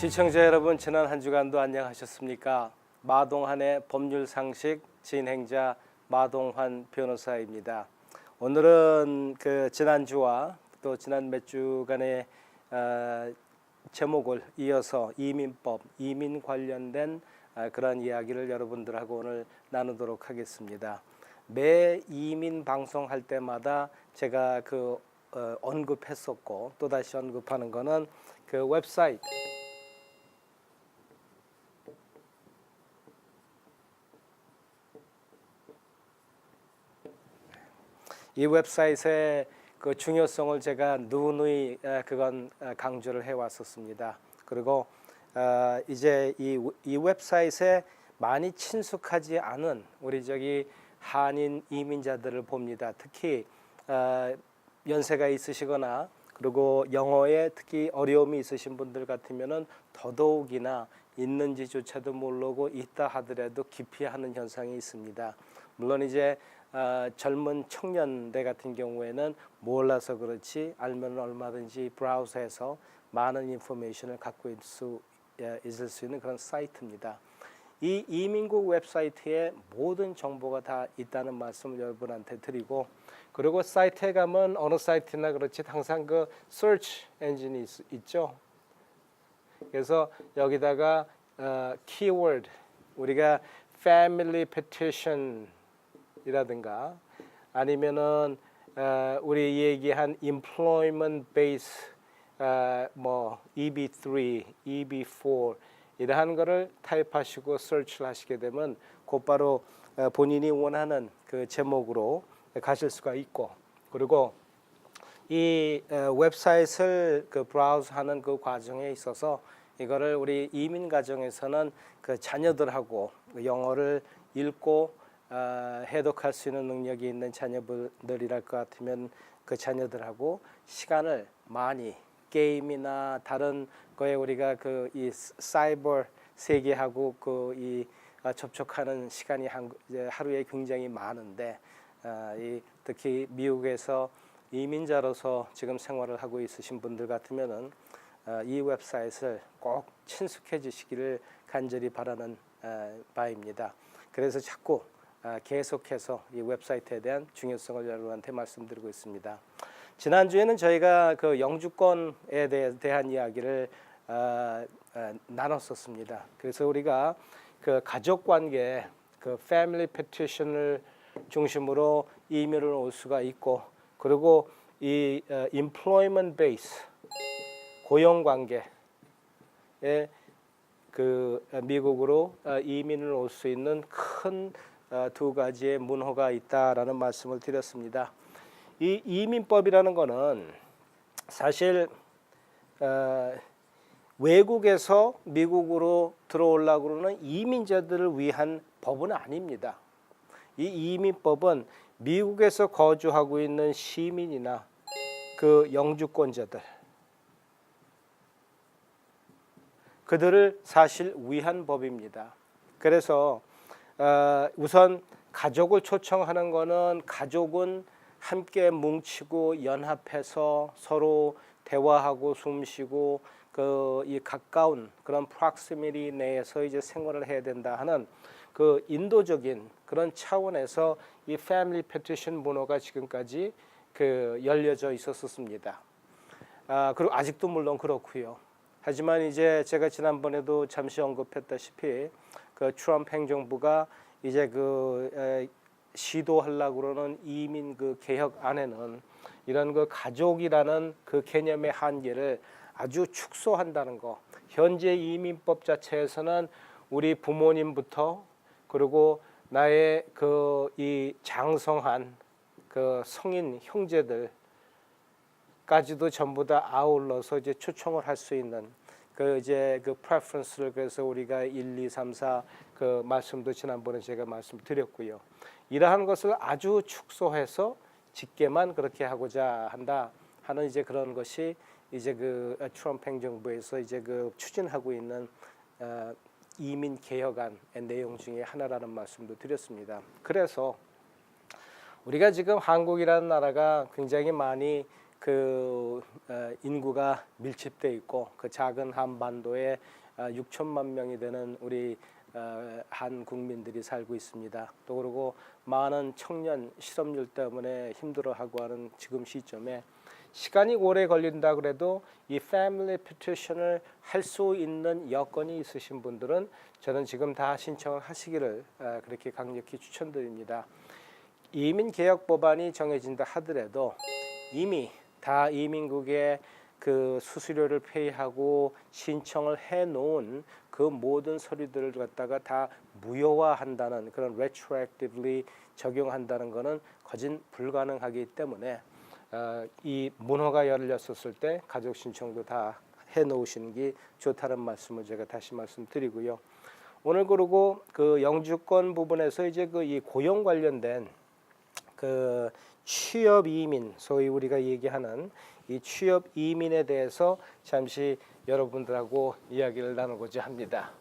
시청자 여러분, 지난 한 주간도 안녕하셨습니까? 마동환의 법률상식 진행자 마동환 변호사입니다. 오늘은 지난주와 또 지난 몇 주간의 제목을 이어서 이민법, 이민 관련된 그런 이야기를 여러분들하고 오늘 나누도록 하겠습니다. 매 이민 방송할 때마다 제가 언급했었고 또다시 언급하는 거는 그 웹사이트, 이 웹사이트의 그 중요성을 제가 누누이 강조를 해왔었습니다. 그리고 이제 이 웹사이트에 많이 친숙하지 않은 우리 한인 이민자들을 봅니다. 특히 연세가 있으시거나 그리고 영어에 특히 어려움이 있으신 분들 같으면은 더더욱이나 있는지조차도 모르고 있다 하더라도 기피하는 현상이 있습니다. 물론 이제 젊은 청년대 같은 경우에는 몰라서 그렇지 알면 얼마든지 브라우저에서 많은 인포메이션을 갖고 있을 수 있는 그런 사이트입니다. 이 이민국 웹사이트에 모든 정보가 다 있다는 말씀을 여러분한테 드리고, 그리고 사이트에 가면 어느 사이트나 그렇지 항상 그 search 엔진이 있죠. 그래서 여기다가 키워드, 우리가 family petition 이라든가 아니면은 우리 얘기한 employment base EB3, EB4 이러한 거를 타입하시고 서치를 하시게 되면 곧바로 본인이 원하는 그 제목으로 가실 수가 있고, 그리고 이 웹사이트를 브라우즈하는 그 과정에 있어서 이거를 우리 이민 가정에서는 그 자녀들하고 영어를 읽고 해독할 수 있는 능력이 있는 자녀들이랄 것 같으면 그 자녀들하고 시간을 많이 게임이나 다른 거에 우리가 이 사이버 세계하고 접촉하는 시간이 하루에 굉장히 많은데 특히 미국에서 이민자로서 지금 생활을 하고 있으신 분들 같으면은 이 웹사이트를 꼭 친숙해지시기를 간절히 바라는 바입니다. 그래서 자꾸 계속해서 이 웹사이트에 대한 중요성을 여러분한테 말씀드리고 있습니다. 지난주에는 저희가 그 영주권에 대한 이야기를 나눴었습니다. 그래서 우리가 그 가족관계, 그 패밀리 petition을 중심으로 이민을 올 수가 있고, 그리고 이 employment base, 고용관계에 미국으로 이민을 올 수 있는 큰 두 가지의 문호가 있다라는 말씀을 드렸습니다. 이 이민법이라는 거는 사실 외국에서 미국으로 들어오려고 그러는 이민자들을 위한 법은 아닙니다. 이 이민법은 미국에서 거주하고 있는 시민이나 그 영주권자들, 그들을 사실 위한 법입니다. 그래서 우선 가족을 초청하는 거는, 가족은 함께 뭉치고 연합해서 서로 대화하고 숨쉬고 이 가까운 그런 프록시미티 내에서 이제 생활을 해야 된다 하는 그 인도적인 그런 차원에서 이 패밀리 페티션 문호가 지금까지 열려져 있었습니다. 그리고 아직도 물론 그렇고요. 하지만 이제 제가 지난번에도 잠시 언급했다시피 그 트럼프 행정부가 이제 시도하려고 그러는 이민 개혁 안에는 이런 가족이라는 그 개념의 한계를 아주 축소한다는 거. 현재 이민법 자체에서는 우리 부모님부터 그리고 나의 이 장성한 성인 형제들까지도 전부 다 아울러서 이제 초청을 할 수 있는 preference를, 그래서 우리가 1, 2, 3, 4 말씀도 지난번에 제가 말씀드렸고요. 이러한 것을 아주 축소해서 직계만 그렇게 하고자 한다 하는 이제 그런 것이 이제 트럼프 행정부에서 이제 추진하고 있는 이민 개혁안의 내용 중에 하나라는 말씀도 드렸습니다. 그래서 우리가 지금 한국이라는 나라가 굉장히 많이 인구가 밀집돼 있고 그 작은 한반도에 6천만 명이 되는 우리 한 국민들이 살고 있습니다. 또 그리고 많은 청년 실업률 때문에 힘들어하고 하는 지금 시점에 시간이 오래 걸린다 그래도 이 패밀리 피티션을 할 수 있는 여건이 있으신 분들은 저는 지금 다 신청을 하시기를 그렇게 강력히 추천드립니다. 이민 개혁 법안이 정해진다 하더라도 이미 다 이민국에 그 수수료를 페이하고 신청을 해놓은 그 모든 서류들을 갖다가 다 무효화한다는 그런 retroactively 적용한다는 것은 거진 불가능하기 때문에 이 문호가 열렸었을 때 가족 신청도 다 해놓으시는 게 좋다는 말씀을 제가 다시 말씀드리고요. 오늘 그리고 그 영주권 부분에서 이제 그 이 고용 관련된 그 취업 이민, 소위 우리가 얘기하는 이 취업 이민에 대해서 잠시 여러분들하고 이야기를 나누고자 합니다.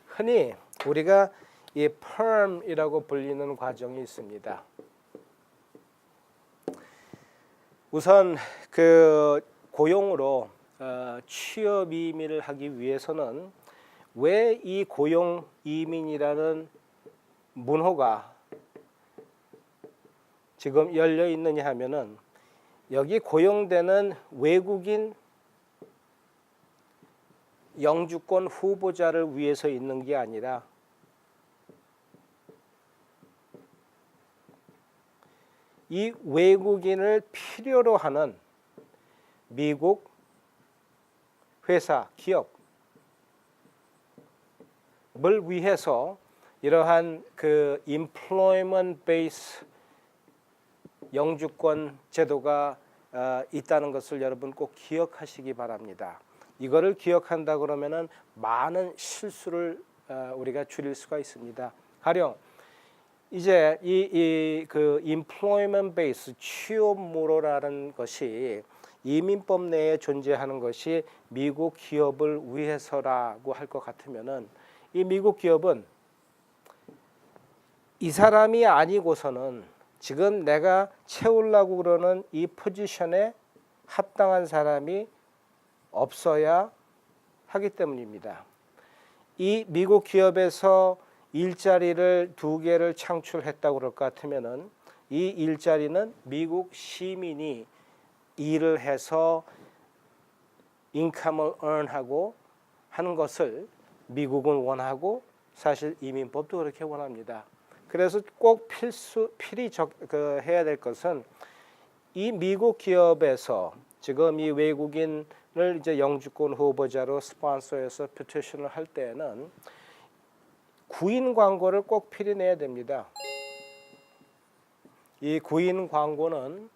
흔히 우리가 이 perm이라고 불리는 과정이 있습니다. 우선 그 고용으로 취업 이민을 하기 위해서는 왜 이 고용 이민이라는 문호가 지금 열려 있느냐 하면은 여기 고용되는 외국인 영주권 후보자를 위해서 있는 게 아니라 이 외국인을 필요로 하는 미국 회사, 기업을 위해서 이러한 그 employment base 영주권 제도가 있다는 것을 여러분 꼭 기억하시기 바랍니다. 이거를 기억한다 그러면은 많은 실수를 우리가 줄일 수가 있습니다. 가령 이제 그 employment base 취업무로라는 것이 이민법 내에 존재하는 것이 미국 기업을 위해서라고 할 것 같으면은 이 미국 기업은 이 사람이 아니고서는 지금 내가 채우려고 그러는 이 포지션에 합당한 사람이 없어야 하기 때문입니다. 이 미국 기업에서 일자리를 2개를 창출했다고 그럴 것 같으면은 이 일자리는 미국 시민이 일을 해서 인컴을 earn하고 하는 것을 미국은 원하고 사실 이민법도 그렇게 원합니다. 그래서 꼭 필히 해야 될 것은 이 미국 기업에서 지금 이 외국인을 이제 영주권 후보자로 스폰서해서 피티션을 할 때에는 구인 광고를 꼭 필히 내야 됩니다. 이 구인 광고는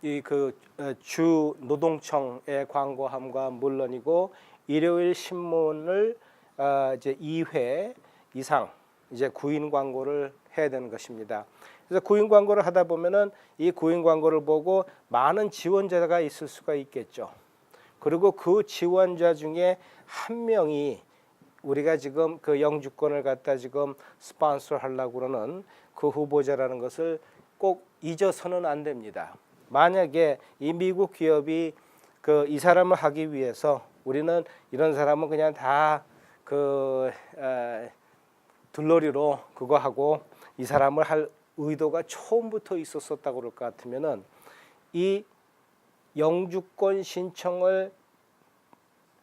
이 그 주 노동청에 광고함과 물론이고 일요일 신문을 이제 2회 이상 이제 구인 광고를 해야 되는 것입니다. 그래서 구인 광고를 하다 보면은 이 구인 광고를 보고 많은 지원자가 있을 수가 있겠죠. 그리고 그 지원자 중에 한 명이 우리가 지금 그 영주권을 갖다 지금 스폰서 하려고 그러는 그 후보자라는 것을 꼭 잊어서는 안 됩니다. 만약에 이 미국 기업이 이 사람을 하기 위해서 우리는 이런 사람은 그냥 다 들러리로 그거 하고 이 사람을 할 의도가 처음부터 있었었다고 그럴 것 같으면은 이 영주권 신청을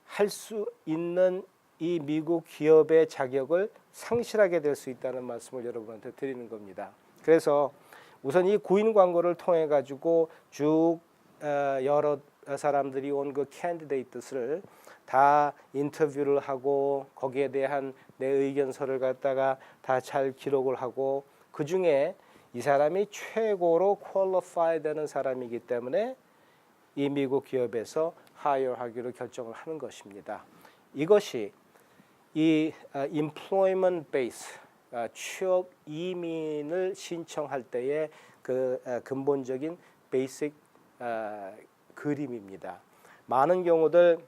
할 수 있는 이 미국 기업의 자격을 상실하게 될 수 있다는 말씀을 여러분한테 드리는 겁니다. 그래서 우선 이 구인 광고를 통해 가지고 쭉 여러 사람들이 온 그 캔디데이트를 다 인터뷰를 하고 거기에 대한 내 의견서를 갖다가 다 잘 기록을 하고 그 중에 이 사람이 최고로 퀄리파이 되는 사람이기 때문에 이 미국 기업에서 하여하기로 결정을 하는 것입니다. 이것이 이 employment base 취업 이민을 신청할 때의 그 근본적인 베이직 그림입니다. 많은 경우들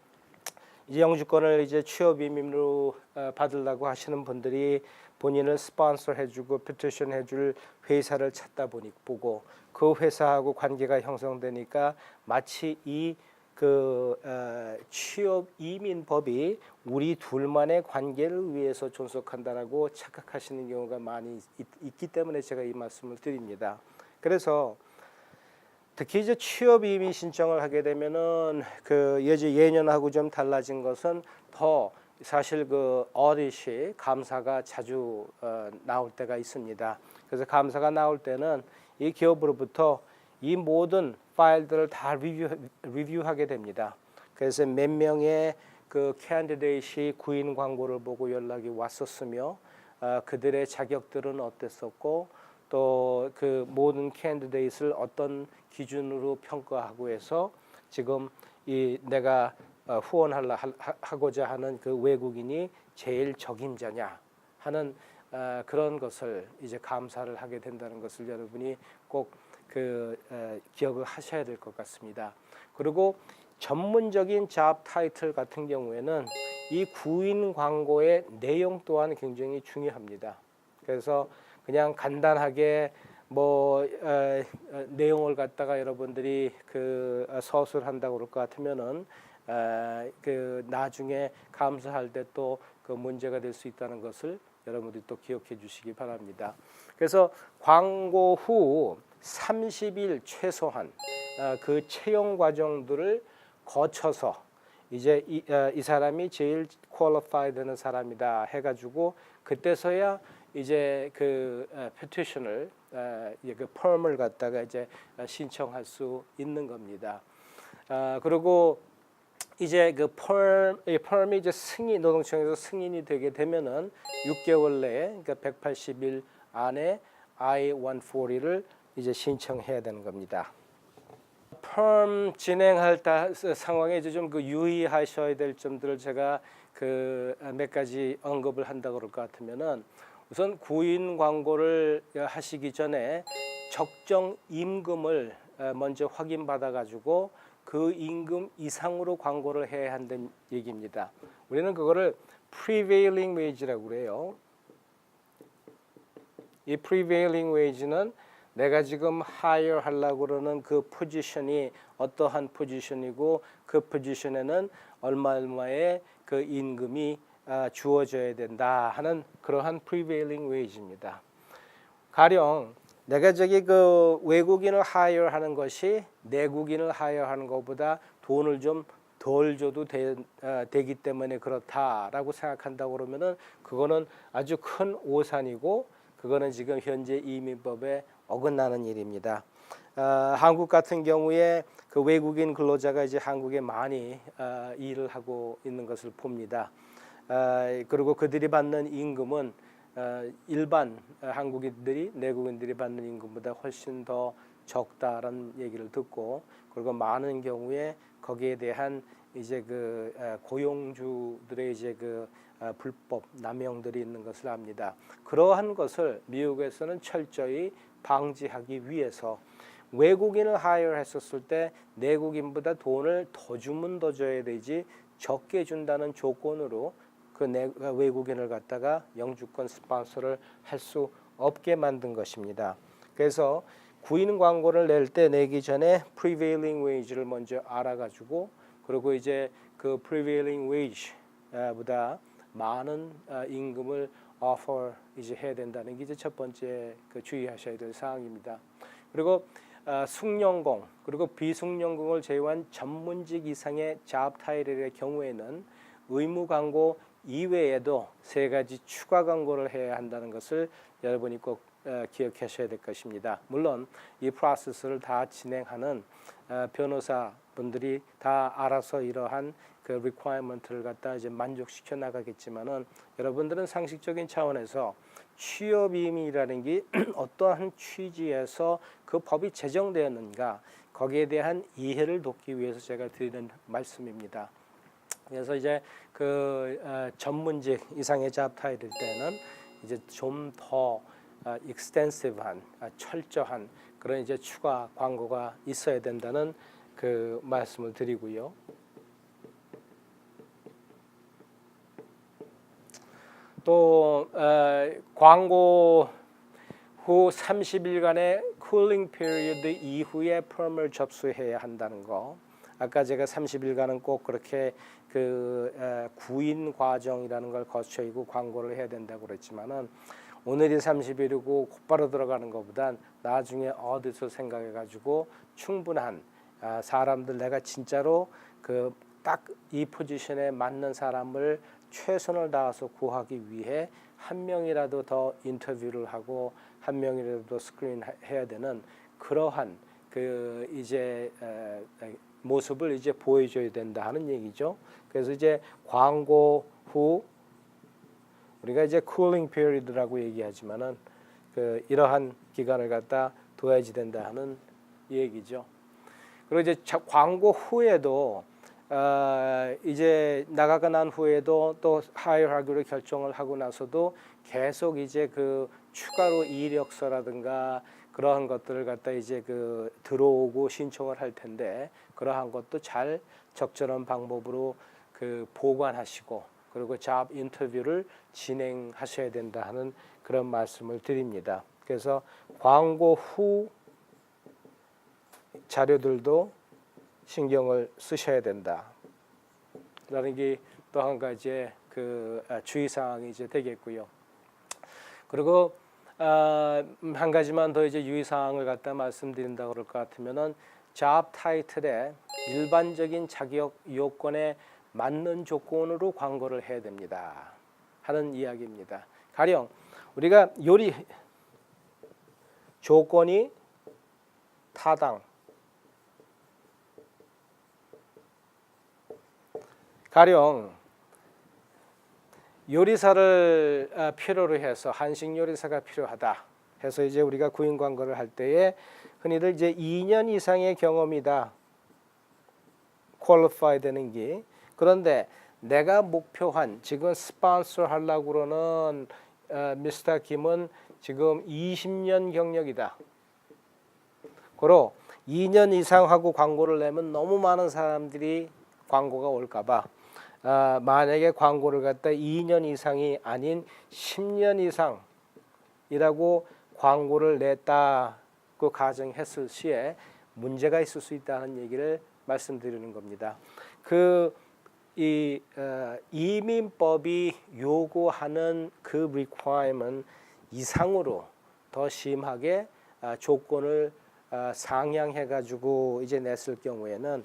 이제 영주권을 이제 취업 이민으로 받으려고 하시는 분들이 본인을 스폰서 해주고 피티션 해줄 회사를 찾다 보고 그 회사하고 관계가 형성되니까 마치 취업 이민법이 우리 둘만의 관계를 위해서 존속한다라고 착각하시는 경우가 많이 있기 때문에 제가 이 말씀을 드립니다. 그래서 특히 이제 취업 이민 신청을 하게 되면은 예년하고 좀 달라진 것은 더 사실 어디시 감사가 자주 나올 때가 있습니다. 그래서 감사가 나올 때는 이 기업으로부터 이 모든 파일들을 다 리뷰하게 됩니다. 그래서 몇 명의 캔디데이트이 구인 광고를 보고 연락이 왔었으며 그들의 자격들은 어땠었고 또 그 모든 캔디데이트를 어떤 기준으로 평가하고 해서 지금 내가 후원하고자 하는 그 외국인이 제일 적임자냐 하는 그런 것을 이제 감사를 하게 된다는 것을 여러분이 꼭 기억을 하셔야 될 것 같습니다. 그리고 전문적인 잡 타이틀 같은 경우에는 이 구인 광고의 내용 또한 굉장히 중요합니다. 그래서 그냥 간단하게 내용을 갖다가 여러분들이 서술한다고 그럴 것 같으면은 나중에 감사할 때 또 문제가 될 수 있다는 것을 여러분들이 또 기억해 주시기 바랍니다. 그래서 광고 후 30일 최소한 그 채용 과정들을 거쳐서 이제 이 사람이 제일 퀄리파이 되는 사람이다 해가지고 그때서야 이제 petition을 펌을 갖다가 이제 신청할 수 있는 겁니다. 그리고 이제 펌이 이제 노동청에서 승인이 되게 되면은 6개월 내에 그러니까 180일 안에 I-140를 이제 신청해야 되는 겁니다. 펌 진행할 상황에 이제 좀 유의하셔야 될 점들을 제가 몇 가지 언급을 한다고 그럴 것 같으면은 우선 구인 광고를 하시기 전에 적정 임금을 먼저 확인받아 가지고 그 임금 이상으로 광고를 해야 한다는 얘기입니다. 우리는 그거를 prevailing wage라고 그래요. 이 prevailing wage는 내가 지금 hire 하려고 그러는 그 포지션이 어떠한 포지션이고 그 포지션에는 얼마의 그 임금이 주어져야 된다 하는 그러한 prevailing wage입니다. 가령 내가 외국인을 hire 하는 것이 내국인을 hire 하는 것보다 돈을 좀 덜 줘도 되기 때문에 그렇다라고 생각한다고 그러면은 그거는 아주 큰 오산이고 그거는 지금 현재 이민법에 어긋나는 일입니다. 한국 같은 경우에 그 외국인 근로자가 이제 한국에 많이 일을 하고 있는 것을 봅니다. 그리고 그들이 받는 임금은 일반 한국인들이 내국인들이 받는 임금보다 훨씬 더 적다라는 얘기를 듣고 그리고 많은 경우에 거기에 대한 이제 고용주들의 이제 불법 남용들이 있는 것을 압니다. 그러한 것을 미국에서는 철저히 방지하기 위해서 외국인을 hire 했었을 때 내국인보다 돈을 더 주면 더 줘야 되지 적게 준다는 조건으로 외국인을 갖다가 영주권 스폰서를 할 수 없게 만든 것입니다. 그래서 구인 광고를 내기 전에 prevailing wage를 먼저 알아가지고 그리고 이제 그 prevailing wage보다 많은 임금을 offer 이제 해야 된다는 게 이제 첫 번째 주의하셔야 될 사항입니다. 그리고 숙련공 그리고 비숙련공을 제외한 전문직 이상의 잡 타이틀의 경우에는 의무 광고 이외에도 3가지 추가 광고를 해야 한다는 것을 여러분이 꼭 기억하셔야 될 것입니다. 물론 이 프로세스를 다 진행하는 변호사분들이 다 알아서 이러한 그 requirement를 갖다 이제 만족시켜 나가겠지만은 여러분들은 상식적인 차원에서 취업 이민이라는 게 어떠한 취지에서 그 법이 제정되었는가 거기에 대한 이해를 돕기 위해서 제가 드리는 말씀입니다. 그래서 이제 전문직 이상의 잡 타이틀 때는 이제 좀 더 extensive한 철저한 그런 이제 추가 광고가 있어야 된다는 그 말씀을 드리고요. 또 광고 후 30일간의 쿨링 피리어드 이후에 펌을 접수해야 한다는 거. 아까 제가 30일간은 꼭 그렇게 그 구인 과정이라는 걸 거쳐이고 광고를 해야 된다고 그랬지만은 오늘이 30일이고 곧바로 들어가는 것보단 나중에 어디서 생각해 가지고 충분한 사람들 내가 진짜로 그 딱 이 포지션에 맞는 사람을 최선을 다해서 구하기 위해 한 명이라도 더 인터뷰를 하고 한 명이라도 더 스크린 해야 되는 그러한 그 이제 모습을 이제 보여줘야 된다 하는 얘기죠. 그래서 이제 광고 후 우리가 이제 쿨링 피리어드라고 얘기하지만은 그 이러한 기간을 갖다 둬야지 된다 하는 얘기죠. 그리고 이제 광고 후에도 이제 나가고 난 후에도 또 하이어하기로 결정을 하고 나서도 계속 이제 그 추가로 이력서라든가 그러한 것들을 갖다 이제 그 들어오고 신청을 할 텐데 그러한 것도 잘 적절한 방법으로 그 보관하시고 그리고 잡 인터뷰를 진행하셔야 된다 하는 그런 말씀을 드립니다. 그래서 광고 후 자료들도 신경을 쓰셔야 된다. 라는 게 또 한 가지의 그 주의 사항이 이제 되겠고요. 그리고 한 가지만 더 이제 유의 사항을 갖다 말씀드린다 그럴 것 같으면은 잡 타이틀에 일반적인 자격 요건에 맞는 조건으로 광고를 해야 됩니다. 하는 이야기입니다. 가령 우리가 요리 조건이 타당 가령 요리사를 필요로 해서 한식 요리사가 필요하다 해서 이제 우리가 구인 광고를 할 때에 흔히들 이제 2년 이상의 경험이다 퀄리파이 되는 게 그런데 내가 목표한 지금 스폰서 하려고 그러는 미스터 김은 지금 20년 경력이다. 그로 2년 이상 하고 광고를 내면 너무 많은 사람들이 광고가 올까봐 만약에 광고를 갖다 2년 이상이 아닌 10년 이상이라고 광고를 냈다고 가정했을 시에 문제가 있을 수 있다는 얘기를 말씀드리는 겁니다. 이민법이 요구하는 그 requirement 이상으로 더 심하게 조건을 상향해 가지고 이제 냈을 경우에는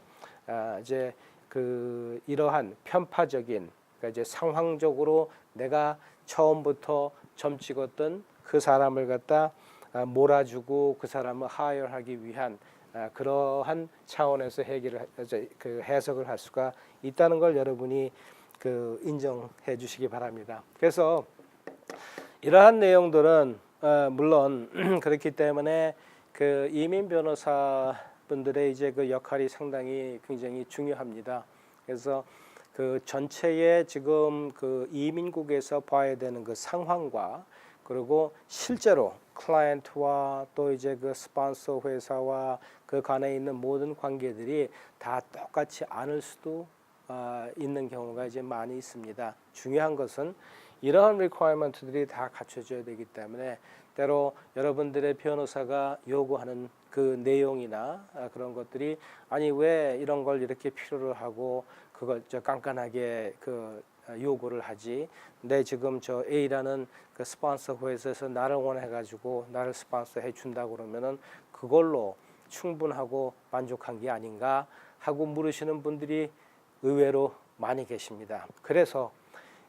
이제 그 이러한 편파적인 그러니까 이제 상황적으로 내가 처음부터 점 찍었던 그 사람을 갖다 몰아주고 그 사람을 하여하기 위한 그러한 차원에서 그 해석을 할 수가 있다는 걸 여러분이 그 인정해 주시기 바랍니다. 그래서 이러한 내용들은 물론 그렇기 때문에 그 이민 변호사 분들의 이제 그 역할이 상당히 굉장히 중요합니다. 그래서 그 전체의 지금 그 이민국에서 봐야 되는 그 상황과 그리고 실제로 클라이언트와 또 이제 그 스폰서 회사와 그 간에 있는 모든 관계들이 다 똑같이 않을 수도 있는 경우가 이제 많이 있습니다. 중요한 것은 이러한 리퀘어먼트들이 다 갖춰져야 되기 때문에 때로 여러분들의 변호사가 요구하는 그 내용이나 그런 것들이 아니 왜 이런 걸 이렇게 필요로 하고 그걸 저 깐깐하게 그 요구를 하지? 근데 지금 저 A라는 그 스폰서 회사에서 나를 원해가지고 나를 스폰서 해준다고 그러면은 그걸로 충분하고 만족한 게 아닌가 하고 물으시는 분들이 의외로 많이 계십니다. 그래서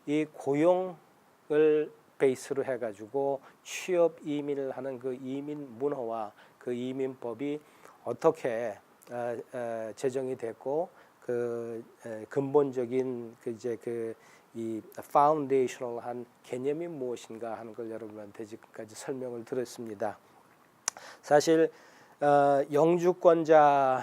이 고용을 베이스로 해가지고 취업 이민을 하는 그 이민 문화와 그 이민법이 어떻게 제정이 됐고 그 근본적인 그 이제 그 이 파운데이셔널한 개념이 무엇인가 하는 걸 여러분한테 지금까지 설명을 드렸습니다. 사실 영주권자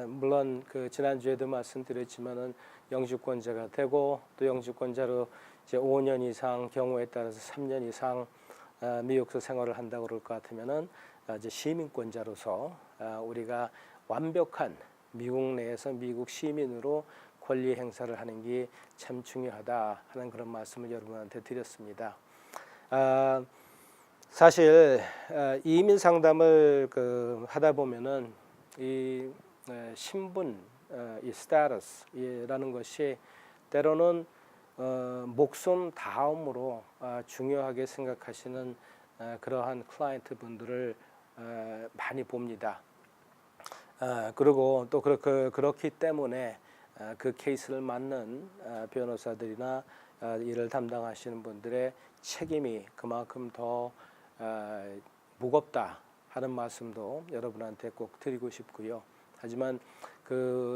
물론 그 지난주에도 말씀드렸지만은 영주권자가 되고 또 영주권자로 이제 5년 이상 경우에 따라서 3년 이상 미국에서 생활을 한다고 그럴 것 같으면은 이제 시민권자로서 우리가 완벽한 미국 내에서 미국 시민으로 권리 행사를 하는 게 참 중요하다 하는 그런 말씀을 여러분한테 드렸습니다. 사실 이민 상담을 하다 보면은 이 신분, 이 스테이터스라는 것이 때로는 목숨 다음으로 중요하게 생각하시는 그러한 클라이언트 분들을 많이 봅니다. 그리고 또 그렇기 때문에 그 케이스를 맡는 변호사들이나 이를 담당하시는 분들의 책임이 그만큼 더 무겁다 하는 말씀도 여러분한테 꼭 드리고 싶고요. 하지만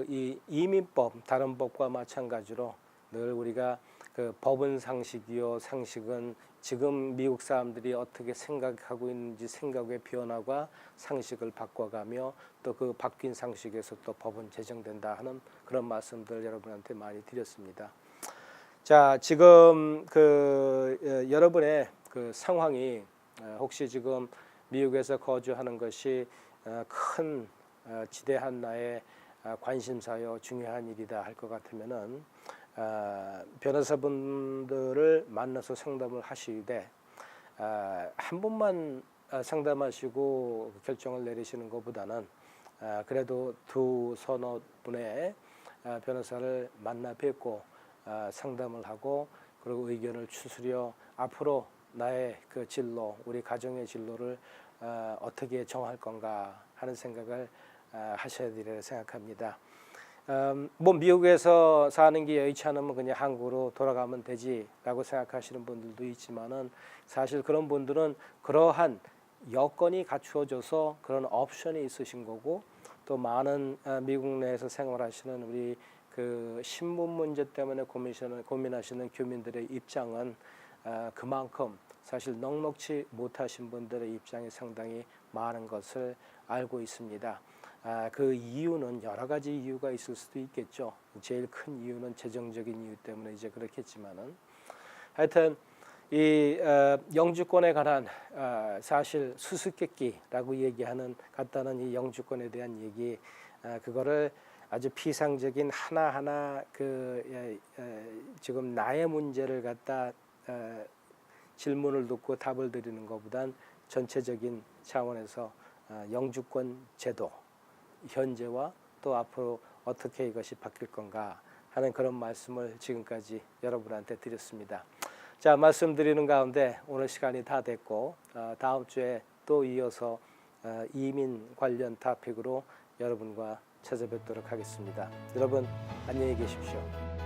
이 이민법 다른 법과 마찬가지로 늘 우리가 그 법은 상식이요 상식은 지금 미국 사람들이 어떻게 생각하고 있는지 생각의 변화가 상식을 바꿔가며 또 그 바뀐 상식에서 또 법은 제정된다 하는 그런 말씀들 여러분한테 많이 드렸습니다. 자, 지금 여러분의 그 상황이 혹시 지금 미국에서 거주하는 것이 큰 지대한 나의 관심사요 중요한 일이다 할 것 같으면은 변호사분들을 만나서 상담을 하시되 한 분만 상담하시고 결정을 내리시는 것보다는 그래도 서너 분의 변호사를 만나 뵙고 상담을 하고 그리고 의견을 추스려 앞으로 나의 그 진로, 우리 가정의 진로를 어떻게 정할 건가 하는 생각을 하셔야 되리라 생각합니다. 뭐 미국에서 사는 게 여의치 않으면 그냥 한국으로 돌아가면 되지라고 생각하시는 분들도 있지만은 사실 그런 분들은 그러한 여건이 갖추어져서 그런 옵션이 있으신 거고 또 많은 미국 내에서 생활하시는 우리 그 신분 문제 때문에 고민하시는 교민들의 입장은 그만큼 사실 넉넉지 못하신 분들의 입장이 상당히 많은 것을 알고 있습니다. 그 이유는 여러 가지 이유가 있을 수도 있겠죠. 제일 큰 이유는 재정적인 이유 때문에 이제 그렇겠지만은 하여튼 이 영주권에 관한 사실 수수께끼라고 얘기하는 같다는 이 영주권에 대한 얘기 그거를 아주 피상적인 하나하나 지금 나의 문제를 갖다 질문을 듣고 답을 드리는 것보단 전체적인 차원에서 영주권 제도 현재와 또 앞으로 어떻게 이것이 바뀔 건가 하는 그런 말씀을 지금까지 여러분한테 드렸습니다. 자, 말씀드리는 가운데 오늘 시간이 다 됐고 다음 주에 또 이어서 이민 관련 토픽으로 여러분과 찾아뵙도록 하겠습니다. 여러분 안녕히 계십시오.